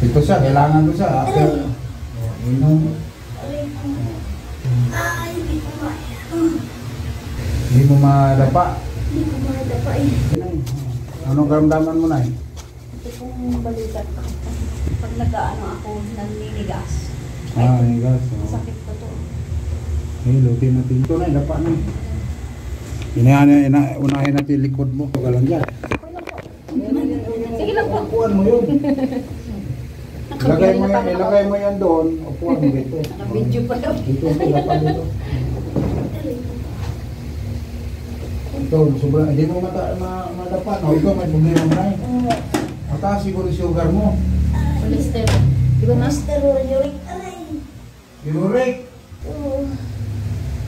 Ito siya, kailangan ko siya. After, inom. Hindi mo madapa. Hindi ko madapa eh. Anong karamdaman mo na eh? Ito pong balikat ko. Pag nag-ano ako, naninigas. Nigas. Sakit ko to. Lutin natin. Ito na, dapa na. Unahin natin yung likod mo. Huwag lang dyan. Sige lang po. Upuan mo yun. Ilagay mo yan doon. Upuan mo dito. Naka-video pa daw. Dito, dapa dito. Ito, sobrang, hindi mo madapa. No? Ito, may problema mo na eh. Mataas siguro yung sugar mo. Cholesterol. Di ba cholesterol? Uric. Uric.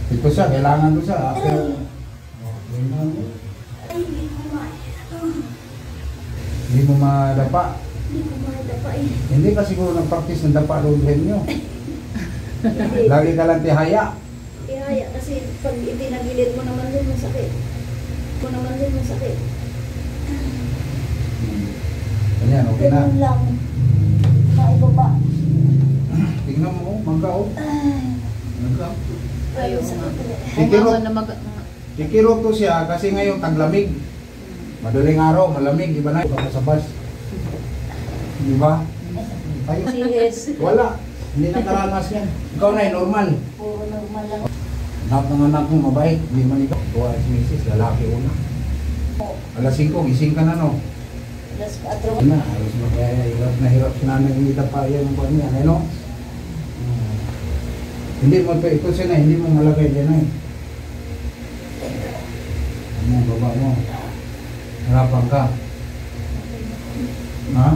Ito siya, kailangan ko siya. After, hindi mo madapa. Hindi ko madapa eh. Hindi ka siguro nag-practice ng dapa lulhin nyo. Lagi ka lang tihaya. Ihaya kasi pag itinagilid mo naman din masakit. Ko naman din masakit. Ganyan, okay na. Ganun lang. Maibaba. Tingnan mo, magkao. Magkao. Ayaw sakit. Kikirot to siya kasi ngayon taglamig. Madaling araw, malamig, di ba na? Pasabas. Di ba? Ayun. Yes. Wala. Hindi na karanas yan. Ikaw na, normal. Puro normal lang. Lahat ng anak mo mabait. Hindi man ikaw. Tuwa si misis, lalaki una. Alas 5, gising ka na no? Alas 4. Na, halos hirap na hirap si nanay yung pa yan ang niya. Ano? Hindi mo ito, ito siya na, hindi mo malagay dyan eh. Ano, baba mo. Harapan ka. Ha?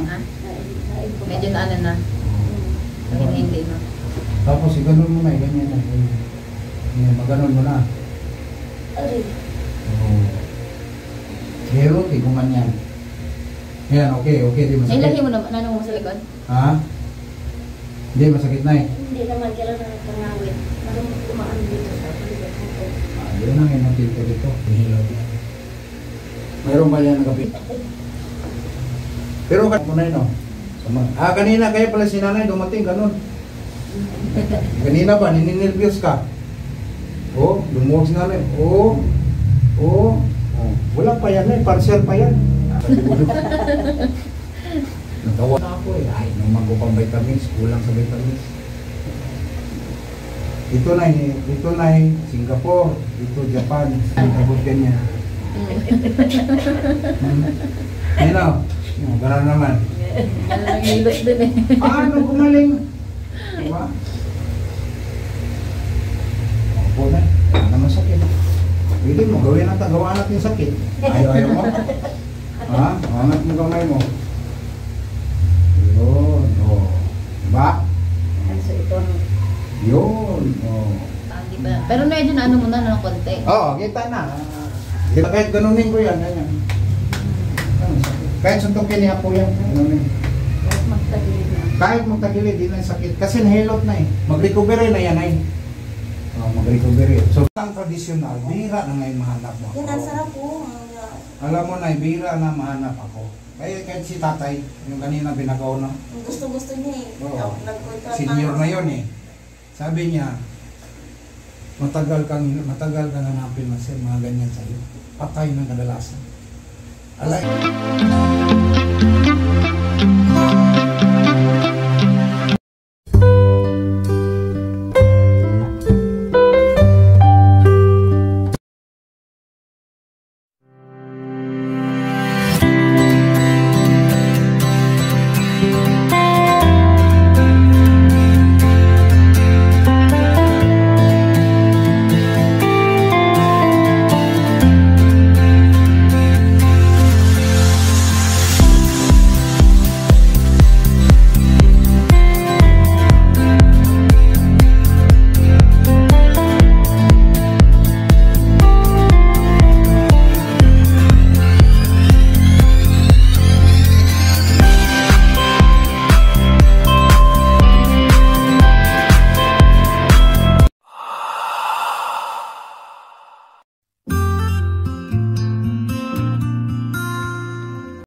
Medyo na ano na. Hindi na. Tapos iganon mo na, ganyan na. Ganyan, maganon mo na. Aray. Pero, tiguman yan. Yan, okay, di masakit. Ilahi mo na, nanong mo sa likod? Ha? Hindi, masakit na eh. Hindi naman kailangan ng pangawit. Marunong kumaan dito sa paligat ko. Yun ang inatin ko dito. Mayroon ba yan nakapit? Pero kanina no? Kanina kaya pala si nanay dumating ganun. Kanina ba, nininirvyos ka? Lumuwag si nanay. Wala pa yan eh, partial pa yan. Natawa na ako eh. Ay, nung magupang vitamins, kulang sa vitamins. Ito na Singapore, ito Japan, abot niya. Ano? Gano'n naman. Ang hilot din eh. Paano gumaling? Diba? Opo na. Ano naman sakit? Pwede mo, gawin natin, gawa natin sakit. Ayaw mo? Ha? Angat mo kamay mo. Yun, Diba? So ito ang Yun, Pero medyo na ano mo na ng konti. kita na. Kahit ganunin ko yan, ganyan. Kahit suntukin niya po yan, ganunin. magtagilid na. Kahit magtagilid, di na sakit. Kasi nahilot na eh. Mag-recovery na yan ay. Mag-recovery. So, ang tradisyonal, bihira na ngayon mahanap mo. Yan ang sarap po. Alam mo na, bihira na mahanap ako. Kaya kahit si tatay, yung kanina binagaw na. Gusto niya eh. Oo. Nagkontrata. Senior na yun eh. Sabi niya, matagal kang hanapin na siya, mga ganyan sa'yo. Patay ng kadalasan. Alay.